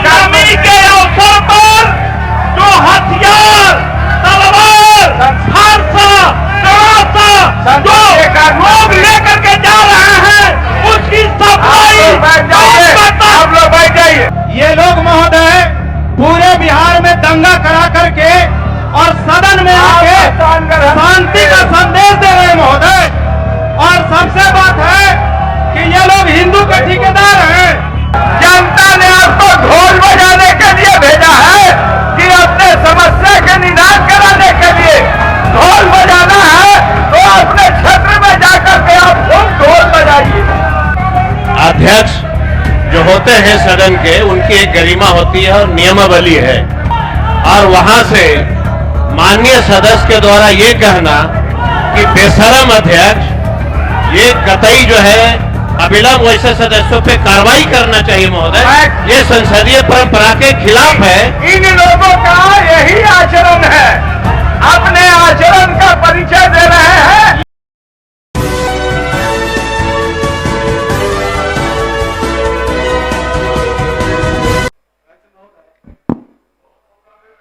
नवमी के अवसर पर जो हथियार, तलवार, फरसा, तरासा जो लोग लेकर के जा रहे हैं, उसकी सफाई आप लोग बैठ जाइए। ये लोग महोदय पूरे बिहार में दंगा करा करके और सदन में आके शांति का संदेश दे रहे हैं महोदय। और सबसे बात है कि ये लोग हिंदू के ठेकेदार हैं। जनता ने आपको ढोल बजाने के लिए भेजा है कि अपने समस्या के निदान कराने के लिए ढोल बजाना है, तो अपने क्षेत्र में जाकर के आप खूब ढोल बजाइए। अध्यक्ष जो होते हैं सदन के, उनकी एक गरिमा होती है और नियमावली है, और वहां से माननीय सदस्य के द्वारा ये कहना कि बेशरम अध्यक्ष, ये कतई जो है अविलंब वैसे सदस्यों पे कार्रवाई करना चाहिए महोदय, ये संसदीय परंपरा के खिलाफ है। इन लोगों का यही आचरण है, अपने आचरण का परिचय दे रहे हैं।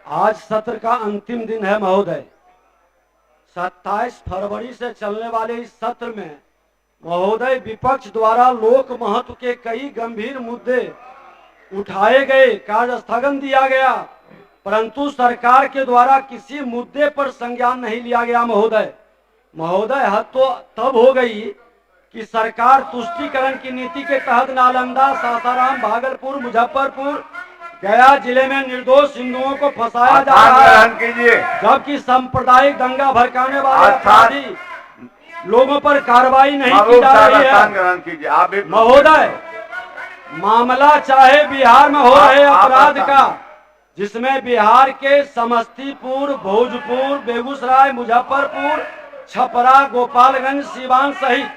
आज सत्र का अंतिम दिन है महोदय। 27 फरवरी से चलने वाले इस सत्र में महोदय विपक्ष द्वारा लोक महत्व के कई गंभीर मुद्दे उठाए गए, कार्य स्थगन दिया गया, परंतु सरकार के द्वारा किसी मुद्दे पर संज्ञान नहीं लिया गया महोदय हद तो तब हो गई कि सरकार तुष्टीकरण की नीति के तहत नालंदा, सासाराम, भागलपुर, मुजफ्फरपुर, गया जिले में निर्दोष हिंदुओं को फंसाया जा रहा है, जबकि सांप्रदायिक दंगा भड़काने वाले अपराधी लोगों पर कार्रवाई नहीं की जा रही है महोदय। मामला चाहे बिहार में हो रहे अपराध का, जिसमें बिहार के समस्तीपुर, भोजपुर, बेगूसराय, मुजफ्फरपुर, छपरा, गोपालगंज, सीवान सहित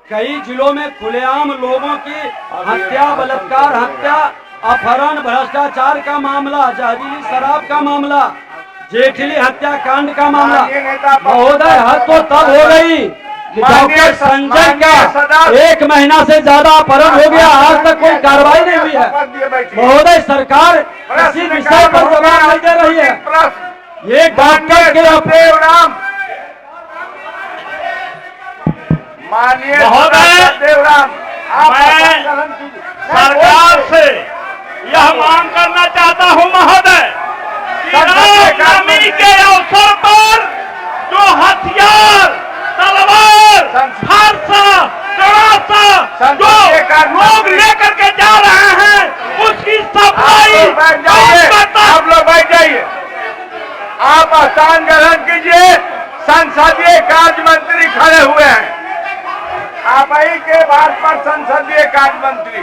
कई जिलों में खुलेआम लोगों की हत्या, बलात्कार हत्या, अपहरण, भ्रष्टाचार का मामला, जहरीली शराब का मामला, जेठली हत्याकांड का मामला महोदय हद तो तब हो गई कि डॉक्टर संजय का 1 महीना से ज्यादा अपहरण हो गया, आज तक कोई कार्रवाई नहीं हुई है महोदय। सरकार किसी विषय पर जवाब नहीं दे रही है। ये डॉक्टर के महोदय, मैं सरकार से यह मांग करना चाहता हूं महोदय, नवमी के अवसर पर जो हथियार, तलवार, फरसा, तरासा जो लोग लेकर के जा रहे हैं, उसकी सफाई आप लोग बैठ जाइए। आप स्थान ग्रहण कीजिए। संसदीय कार्य मंत्री खड़े हुए हैं, आप ही के बात पर संसदीय कार्य मंत्री,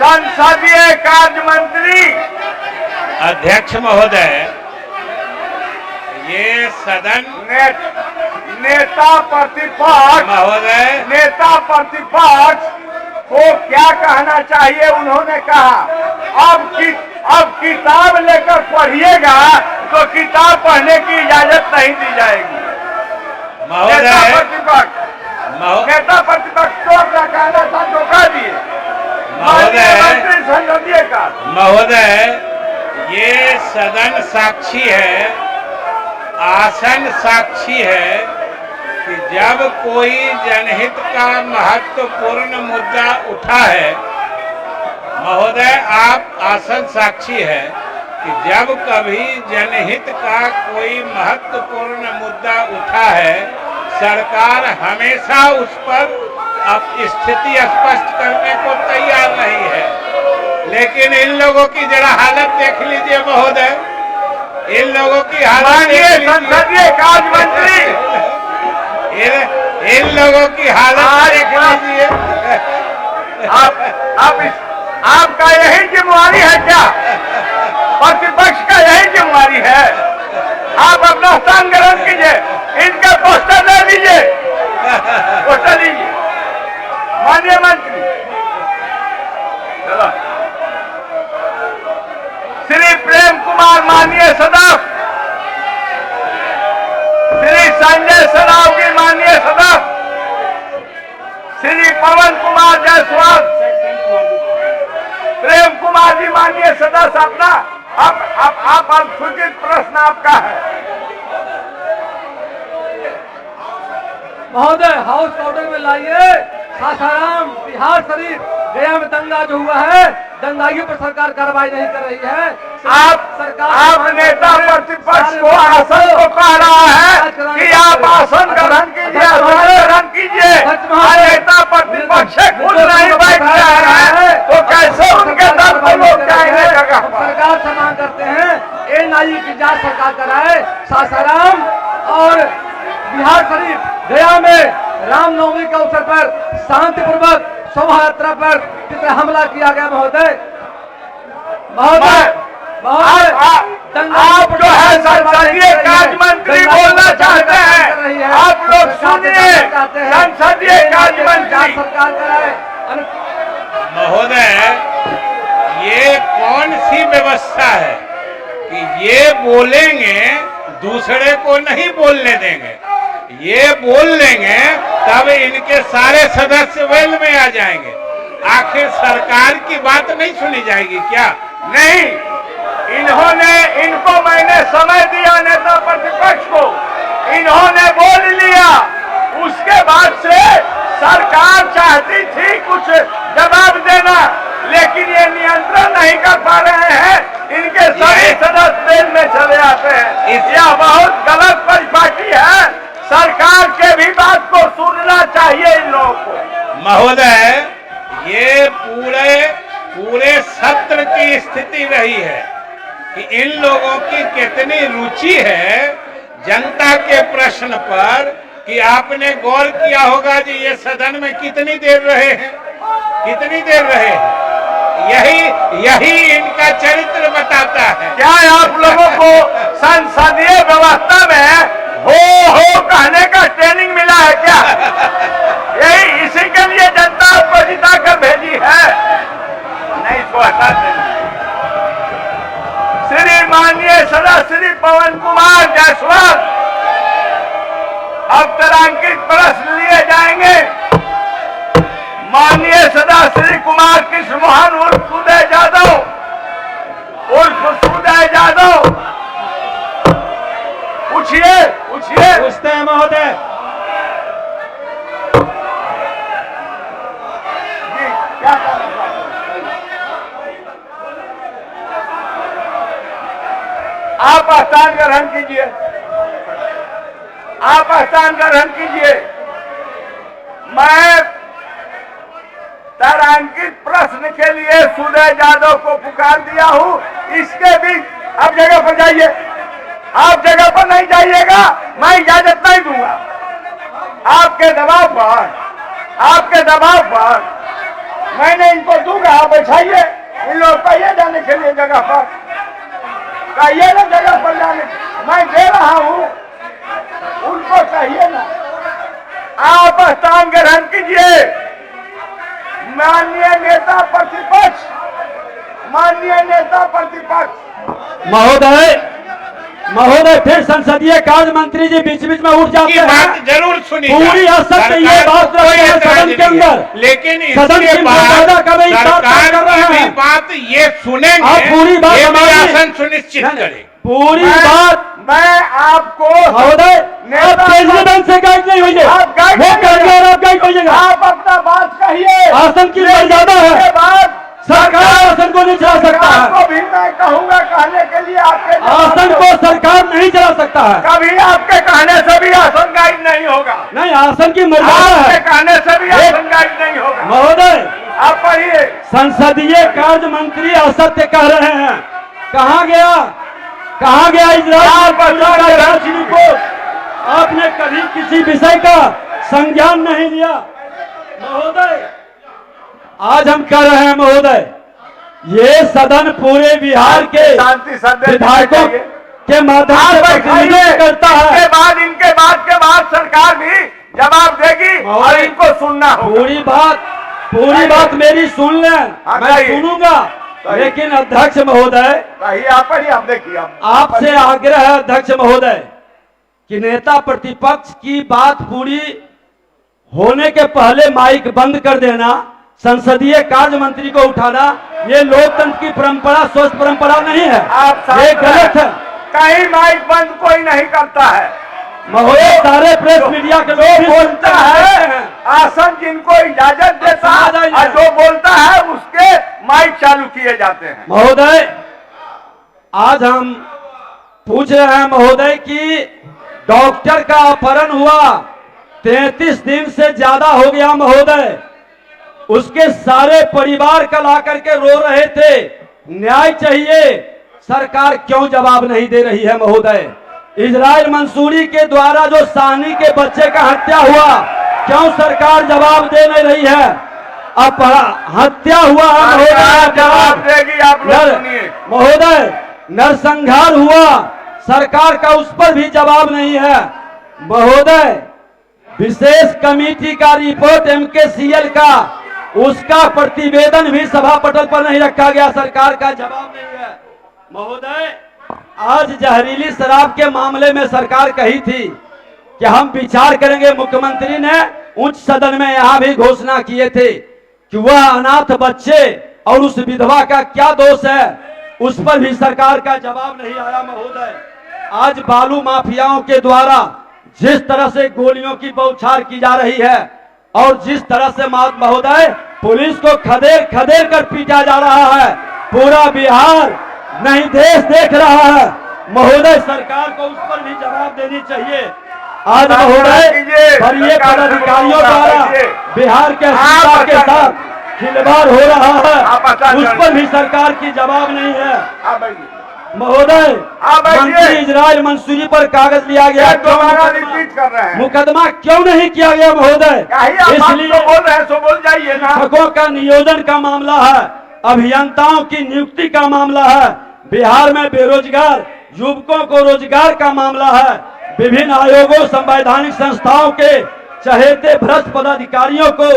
संसदीय कार्य मंत्री। अध्यक्ष महोदय, ये सदन नेता प्रतिपक्ष महोदय, नेता प्रतिपक्ष को क्या कहना चाहिए, उन्होंने कहा अब किताब लेकर पढ़िएगा तो किताब पढ़ने की इजाजत नहीं दी जाएगी। नेता प्रतिपक्ष तो अपना कहना था तो कह दिए। मंत्री संसदीय का महोदय, ये सदन साक्षी है, आसन साक्षी है कि जब कोई जनहित का महत्वपूर्ण मुद्दा उठा है, महोदय आप आसन साक्षी है कि जब कभी जनहित का कोई महत्वपूर्ण मुद्दा उठा है, सरकार हमेशा उस पर स्थिति स्पष्ट करने को तैयार नहीं है। लेकिन इन लोगों की जरा हालत देख लीजिए महोदय, इन लोगों की हालत संसदीय कार्य मंत्री, इन लोगों की हालत देख लीजिए। आपका यही जिम्मेवारी है क्या? प्रतिपक्ष का यही जिम्मेवारी है? आप अपना स्थान ग्रहण कीजिए, इनका पोस्टर दे दीजिए, पोस्टर दीजिए। माननीय मंत्री, चलो। श्री प्रेम कुमार माननीय सदस्य, श्री संजय सरावगी माननीय सदस्य, श्री पवन कुमार जायसवाल, सदस्य अपना आप अनुसूचित प्रश्न आपका है। महोदय हाउस ऑर्डर में लाइए। सासाराम बिहार शरीफ गया में दंगा जो हुआ है, दंगाइयों पर सरकार कार्रवाई नहीं कर रही है। आप नेता प्रतिपक्ष को आसन को कह रहा है कि आप आसन ग्रहण कीजिए, आसन ग्रहण कीजिए। नेता प्रतिपक्ष खुद नहीं बैठ रहा है तो कैसे उनके दल को लोग जाएंगे जगह? सरकार से मांग करते हैं एनआईए की जांच सरकार कराए। सासाराम और बिहार शरीफ गया में रामनवमी के अवसर पर शांतिपूर्वक शोभा यात्रा पर कितना हमला किया गया महोदय। आप जो है संसदीय कार्य मंत्री बोलना चाहते हैं, आप लोग सुनिए। संसदीय कार्य मंत्री सरकार कराए। महोदय, ये कौन सी व्यवस्था है कि ये बोलेंगे दूसरे को नहीं बोलने देंगे? ये बोल लेंगे तब इनके सारे सदस्य वेल में आ जाएंगे। आखिर सरकार की बात नहीं सुनी जाएगी क्या? नहीं, इनको मैंने समय दिया नेता प्रतिपक्ष को, इन्होंने बोल लिया। उसके बाद से सरकार चाहती थी कुछ जवाब देना, लेकिन ये नियंत्रण नहीं कर पा रहे हैं। इनके सभी सदस्य वेल में चले आते हैं। यह बहुत गलत परिपाटी है। सरकार के भी बात को सुनना चाहिए इन लोगों को। महोदय, ये पूरे सत्र की स्थिति रही है कि इन लोगों की कितनी रुचि है जनता के प्रश्न पर, कि आपने गौर किया होगा जी ये सदन में कितनी देर रहे हैं, कितनी देर रहे हैं। यही इनका चरित्र बताता है। क्या आप लोगों को संसदीय व्यवस्था में हो कहने का ट्रेनिंग मिला है क्या? यही इसी के लिए जनता आपको जिता कर भेजी है। नहीं, इसको हटा देना। श्री माननीय सदस्य श्री पवन कुमार जायसवाल, अब तारांकित प्रश्न लिए जाएंगे। माननीय सदस्य श्री कुमार कृष्ण मोहन उर्फ उदय यादव, पूछिए। पूछते हैं महोदय। क्या आप स्थान ग्रहण कीजिए, आप स्थान ग्रहण कीजिए। मैं तारांकित प्रश्न के लिए सुदय यादव को पुकार दिया हूं। इसके बीच आप जगह पर जाइए। आप जगह पर नहीं जाइएगा, मैं इजाजत नहीं दूंगा। आपके दबाव पर मैंने इनको दूंगा। आप बैठाइए इन लोग, कहिए जाने के लिए जगह पर, कहिए ना जगह पर जाने। मैं दे रहा हूं, उनको कहिए ना। आप स्थान ग्रहण कीजिए। माननीय नेता प्रतिपक्ष महोदय फिर संसदीय कार्य मंत्री जी बीच बीच में उठ जाते हैं। बात जरूर सुनी पूरी असत्य ये बात सदन के अंदर, लेकिन सदन की मर्यादा का भी सरकार कर रहे हैं। बात ये सुनेंगे, आप पूरी बात आसन सुनिश्चित करें। पूरी बात मैं आपको महोदय प्रेसिडेंट से गाइड नहीं होइए, आप गाइड होइएगा। आप अपना बात कहिए। आसन की मर्यादा है, बाद सरकार आसन को नहीं चला सकता है। आपको भी मैं कहूंगा कहने के लिए, आपके आसन को सरकार नहीं चला सकता है। कभी आपके कहने से भी आसन गाइड नहीं होगा। नहीं, आसन की मर्यादा आपके है। कहने से भी आसन गाइड नहीं होगा। महोदय आप पढ़िए। संसदीय कार्य मंत्री असत्य कह रहे हैं। कहाँ गया इजराइल रिपोर्ट? आपने कभी किसी विषय का संज्ञान नहीं लिया महोदय। आज हम कह रहे हैं महोदय, ये सदन पूरे बिहार के शांति विधायकों के माध्यम से प्रतिनिधित्व करता है। इनके बाद सरकार भी जवाब देगी और इनको सुनना होगा। पूरी बात मेरी सुन लें, मैं सुनूंगा। लेकिन अध्यक्ष महोदय, आप देखिए, आपसे आग्रह है अध्यक्ष महोदय कि नेता प्रतिपक्ष की बात पूरी होने के पहले माइक बंद कर देना, संसदीय कार्य मंत्री को उठाना ये लोकतंत्र की परंपरा स्वस्थ परंपरा नहीं है, आप ये गलत है। कहीं माइक बंद कोई नहीं करता है। महोदय सारे प्रेस मीडिया के लोग भी बोलता है आसन जिनको इजाजत देता है और जो बोलता है उसके माइक चालू किए जाते हैं। महोदय आज हम पूछ रहे हैं महोदय कि डॉक्टर का अपहरण हुआ 33 दिन से ज्यादा हो गया महोदय, उसके सारे परिवार कल आकर के रो रहे थे, न्याय चाहिए, सरकार क्यों जवाब नहीं दे रही है महोदय? इजराइल मंसूरी के द्वारा जो साहनी के बच्चे का हत्या हुआ, क्यों सरकार जवाब दे नहीं रही है? अब हत्या हुआ है महोदय, जवाब देगी आप लोग सुनिए। महोदय नरसंहार हुआ, सरकार का उस पर भी जवाब नहीं है महोदय। विशेष कमेटी का रिपोर्ट MKCL का, उसका प्रतिवेदन भी सभा पटल पर नहीं रखा गया, सरकार का जवाब नहीं है महोदय। आज जहरीली शराब के मामले में सरकार कही थी कि हम विचार करेंगे, मुख्यमंत्री ने उच्च सदन में यहां भी घोषणा किए थे कि वह अनाथ बच्चे और उस विधवा का क्या दोष है, उस पर भी सरकार का जवाब नहीं आया महोदय। आज बालू माफियाओं के द्वारा जिस तरह से गोलियों की बौछार की जा रही है और जिस तरह से महोदय पुलिस को खदेड़ खदेड़ कर पीटा जा रहा है, पूरा बिहार नहीं देश देख रहा है महोदय, सरकार को उस पर भी जवाब देनी चाहिए। आज महोदय वरीय पदाधिकारियों द्वारा बिहार के अस्मिता के साथ खिलवाड़ हो रहा है, उस पर भी सरकार की जवाब नहीं है महोदय। मंत्री इजराइल मंसूरी पर कागज लिया गया, दोबारा रिपीट कर रहे हैं, मुकदमा क्यों नहीं किया गया महोदय? इसलिए बोल रहे हैं, सो बोल जाइए ना। शिक्षकों का नियोजन का मामला है, अभियंताओं की नियुक्ति का मामला है, बिहार में बेरोजगार युवकों को रोजगार का मामला है, विभिन्न आयोगों संवैधानिक संस्थाओं के चहेते भ्रष्ट पदाधिकारियों को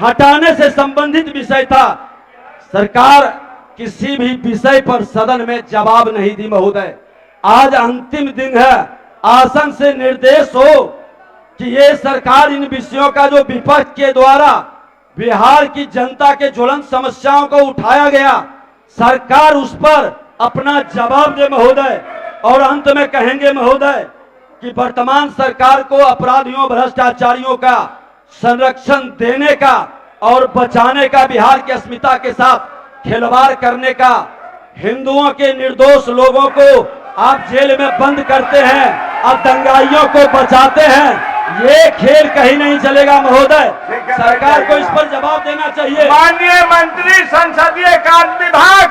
हटाने से संबंधित विषय था। सरकार किसी भी विषय पर सदन में जवाब नहीं दी महोदय। आज अंतिम दिन है, आसन से निर्देश हो कि ये सरकार इन विषयों का जो विपक्ष के द्वारा बिहार की जनता के ज्वलंत समस्याओं को उठाया गया, सरकार उस पर अपना जवाब दे महोदय। और अंत में कहेंगे महोदय कि वर्तमान सरकार को अपराधियों भ्रष्टाचारियों का संरक्षण देने का और बचाने का, बिहार की अस्मिता के साथ खिलवाड़ करने का, हिंदुओं के निर्दोष लोगों को आप जेल में बंद करते हैं, आप दंगाइयों को बचाते हैं, ये खेल कहीं नहीं चलेगा महोदय, सरकार को इस पर जवाब देना चाहिए। माननीय मंत्री संसदीय कार्य विभाग,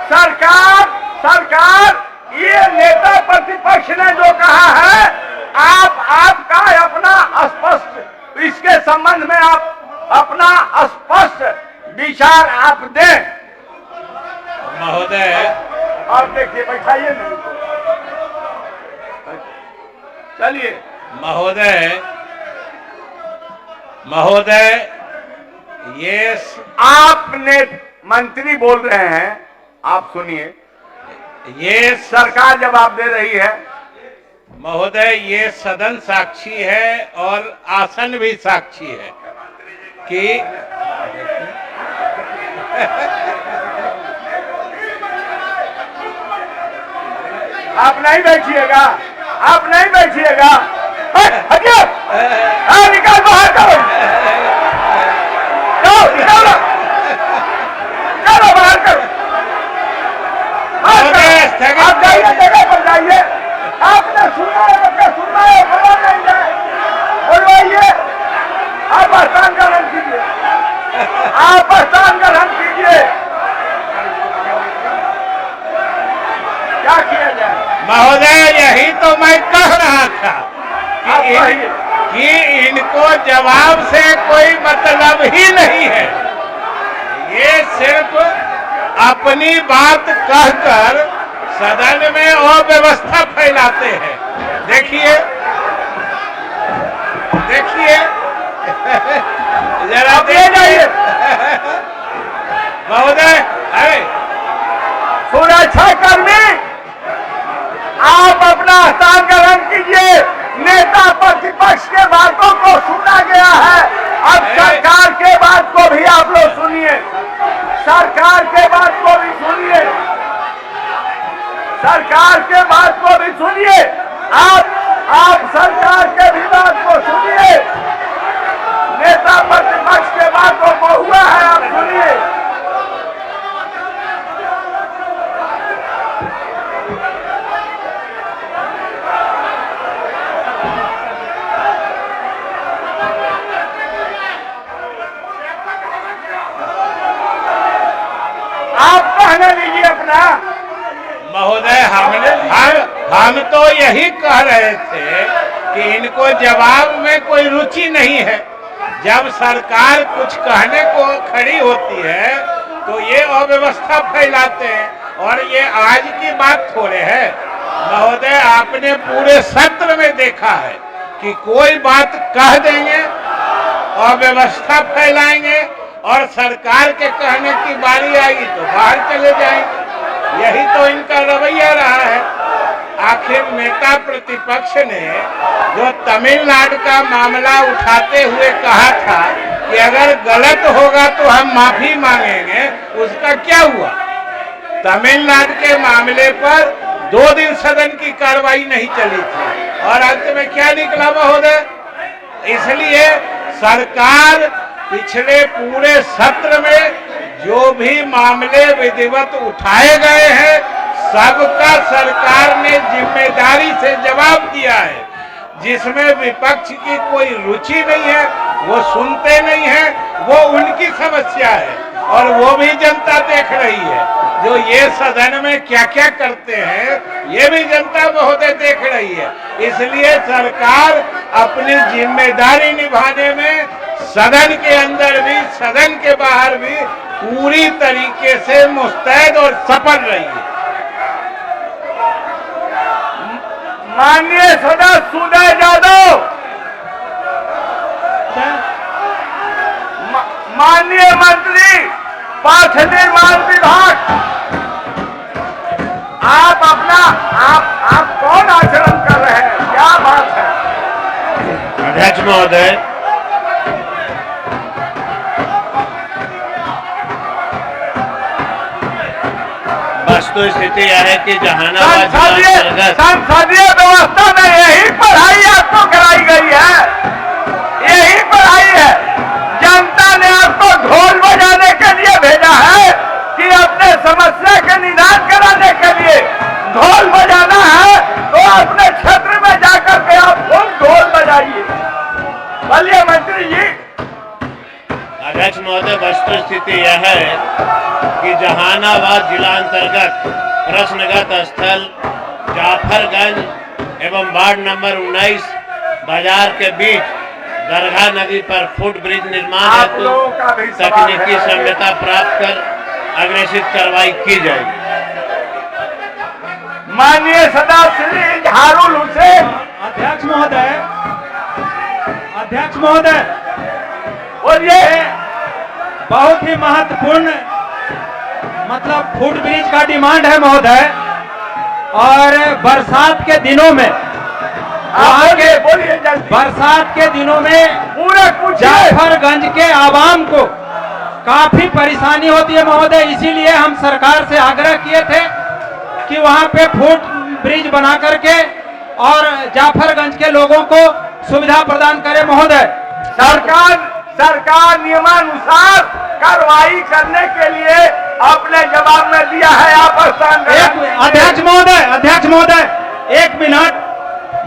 सरकार ये नेता प्रतिपक्ष ने जो कहा है, आपका अपना स्पष्ट इसके संबंध में आप अपना स्पष्ट विचार आप दें महोदय। आप देखिए, बैठाइए नहीं, चलिए महोदय ये आपने मंत्री बोल रहे हैं, आप सुनिए, ये सरकार जवाब दे रही है महोदय, ये सदन साक्षी है और आसन भी साक्षी है कि आप नहीं बैठिएगा, आप नहीं बैठिएगा, हटिए, निकाल बाहर करो, निकालो, चलो बाहर करो, आप जाइए, जगह पर जाइए, आपने सुना है, बोला नहीं है, बोलवाइए, आप स्थान ग्रहण कीजिए, आप स्थान ग्रहण कीजिए, क्या किया जाए महोदय? यही तो मैं कह रहा था कि इनको जवाब से कोई मतलब ही नहीं है, ये सिर्फ अपनी बात कहकर सदन में अव्यवस्था फैलाते हैं। देखिए जरा देखिए महोदय, अरे सुरक्षा कर्मी, आप अपना स्थान ग्रहण कीजिए। नेता प्रतिपक्ष के बातों को सुना गया है, अब सरकार के बात को भी आप लोग सुनिए। सरकार के बात को भी सुनिए, सरकार के बात को भी सुनिए। आप सरकार के भी बात को सुनिए। नेता प्रतिपक्ष के बात को बहुआ है, आप सुनिए। आप कहने लीजिए अपना। महोदय, हम तो यही कह रहे थे कि इनको जवाब में कोई रुचि नहीं है। जब सरकार कुछ कहने को खड़ी होती है तो ये अव्यवस्था फैलाते हैं, और ये आज की बात थोड़े है महोदय। आपने पूरे सत्र में देखा है कि कोई बात कह देंगे, अव्यवस्था फैलाएंगे, और सरकार के कहने की बारी आएगी तो बाहर चले जाएंगे। यही तो इनका रवैया रहा है। आखिर नेता प्रतिपक्ष ने जो तमिलनाडु का मामला उठाते हुए कहा था कि अगर गलत होगा तो हम माफी मांगेंगे, उसका क्या हुआ? तमिलनाडु के मामले पर 2 दिन सदन की कार्रवाई नहीं चली थी, और अंत में क्या निकला महोदय? इसलिए सरकार पिछले पूरे सत्र में जो भी मामले विधिवत उठाए गए हैं, सबका सरकार ने जिम्मेदारी से जवाब दिया है। जिसमें विपक्ष की कोई रुचि नहीं है, वो सुनते नहीं है, वो उनकी समस्या है, और वो भी जनता देख रही है। जो ये सदन में क्या क्या करते हैं, ये भी जनता महोदय देख रही है। इसलिए सरकार अपनी जिम्मेदारी निभाने में सदन के अंदर भी, सदन के बाहर भी पूरी तरीके से मुस्तैद और सफल रही है। माननीय सदस्य उदय यादव, माननीय मंत्री पथ निर्माण विभाग, आप कौन आचरण कर रहे हैं? क्या बात है? अध्यक्ष महोदय, वस्तु स्थिति यह है कि जहानाबाद संसदीय व्यवस्था में यही पढ़ाई आपको कराई गई है, यही पढ़ाई है। जनता ने आपको ढोल बजाने के लिए भेजा है कि अपने समस्या के निदान कराने के लिए ढोल बजाना है, तो अपने क्षेत्र में जाकर के आप खूब ढोल बजाइए। बोलिए मंत्री जी। अध्यक्ष महोदय, वस्तु स्थिति यह है कि जहानाबाद जिला अंतर्गत प्रश्नगत स्थल जाफरगंज एवं वार्ड नंबर 19 बाजार के बीच दरगाह नदी पर फुट ब्रिज निर्माण हेतु तकनीकी सभ्यता प्राप्त कर अग्रेसित कार्रवाई की जाएगी। माननीय सदस्य श्री झारुल हुसैन। अध्यक्ष महोदय, बोलिए। बहुत ही महत्वपूर्ण मतलब फुट ब्रिज का डिमांड है महोदय, और बरसात के दिनों में बरसात के दिनों में पूरा कुछ जाफरगंज के आवाम को काफी परेशानी होती है महोदय। इसीलिए हम सरकार से आग्रह किए थे कि वहां पे फुट ब्रिज बना करके और जाफरगंज के लोगों को सुविधा प्रदान करे महोदय। सरकार नियमानुसार कार्रवाई करने के लिए अपने जवाब में दिया है। आप अध्यक्ष महोदय, 1 मिनट।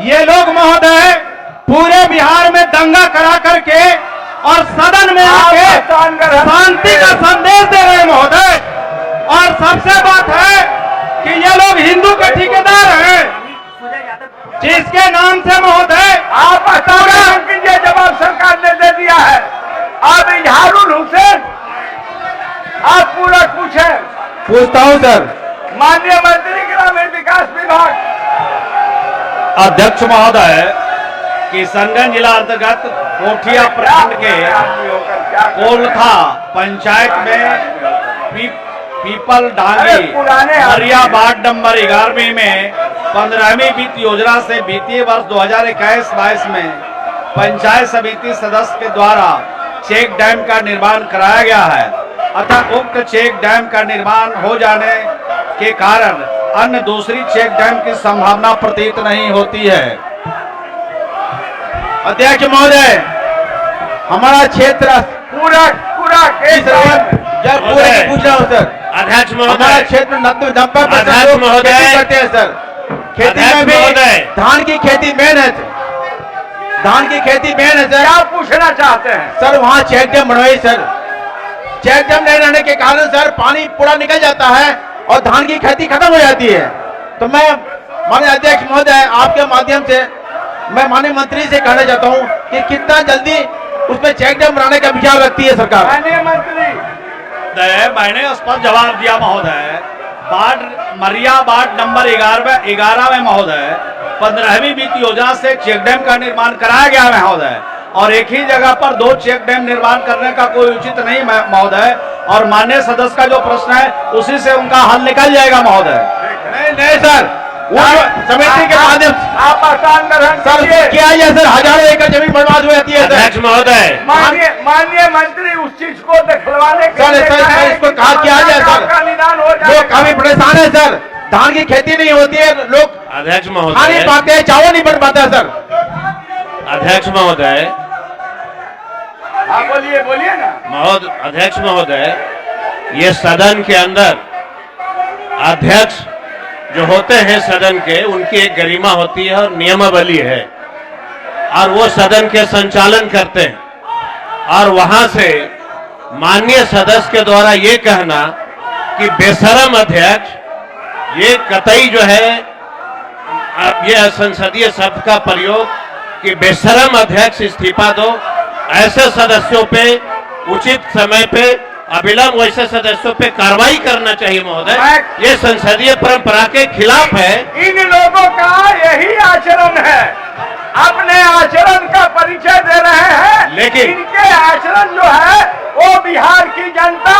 ये लोग महोदय पूरे बिहार में दंगा करा करके और सदन में आके शांति का संदेश दे रहे हैं महोदय। और सबसे बात है कि ये लोग हिंदू के ठेकेदार हैं, जिसके नाम से महोदय आप कीजिए। जवाब सरकार ने दे दिया है। अब झारुल हुसैन, आप पूरा पूछता हूँ सर। माननीय मंत्री ग्रामीण विकास विभाग। अध्यक्ष महोदय, किशनगंज जिला अंतर्गत कोठिया प्रखंड के कोलखा पंचायत में पीपल डांगी मरिया वार्ड नंबर 11 में 15वीं वित्त योजना से वित्तीय वर्ष 2021-22 में पंचायत समिति सदस्य के द्वारा चेक डैम का निर्माण कराया गया है। अतः उक्त चेक डैम का निर्माण हो जाने के कारण अन्य दूसरी चेक डैम की संभावना प्रतीत नहीं होती है। अध्यक्ष महोदय, हमारा क्षेत्र पूरा पूरा पूरे पूछ रहा हूँ सर। अध्यक्ष हमारा महोदय, क्षेत्र 90% अध्यक्ष लोग महोदय, खेती करते हैं सर। खेती में अध्यक्ष भी महोदय, धान की खेती मेन है। धान की खेती मेन है सर। क्या पूछना चाहते हैं? सर वहाँ चेक डैम बनवाई सर। चेक डैम नहीं रहने के कारण सर पानी पूरा निकल जाता है और धान की खेती खत्म हो जाती है। तो मैं माननीय अध्यक्ष महोदय, आपके माध्यम से मैं माननीय मंत्री से कहना चाहता हूँ कि कितना जल्दी उसमें चेक डैम बनाने का विचार रखती है सरकार। माननीय मंत्री, मैंने स्पष्ट जवाब दिया महोदय। मरिया वार्ड नंबर 11 में महोदय 15वीं वित्त योजना से चेक डैम का निर्माण कराया गया है महोदय, और एक ही जगह पर 2 चेक डैम निर्माण करने का कोई उचित नहीं महोदय। और माननीय सदस्य का जो प्रश्न है उसी से उनका हल निकल जाएगा महोदय। नहीं सर, वो समिति के माध्यम से आप आसान ग्रहण सर किया जाए सर। हजारों एकड़ जमीन बर्बाद हो जाती है सर। अध्यक्ष महोदय, माननीय मंत्री उस चीज को दिखलवाने के सर लिए सर कहा है इसको कि कहा किया जाए सर। का निदान हो लोग जाए। काफी परेशान है सर। धान की खेती नहीं होती है, लोग अध्यक्ष खा नहीं महोदय, पाते हैं, चावल नहीं बन पाता है सर। अध्यक्ष महोदय, हाँ बोलिए बोलिए ना। अध्यक्ष महोदय, ये सदन के अंदर अध्यक्ष जो होते हैं सदन के, उनकी एक गरिमा होती है और नियमावली है, और वो सदन के संचालन करते हैं। और वहां से माननीय सदस्य के द्वारा ये कहना कि बेशरम अध्यक्ष, ये कतई जो है ये संसदीय शब्द का प्रयोग कि बेशरम अध्यक्ष इस्तीफा दो, ऐसे सदस्यों पे उचित समय पे अविलंब वैसे सदस्यों पे कार्रवाई करना चाहिए महोदय। ये संसदीय परंपरा के खिलाफ है। इन लोगों का यही आचरण है, अपने आचरण का परिचय दे रहे हैं, लेकिन इनके आचरण जो है वो बिहार की जनता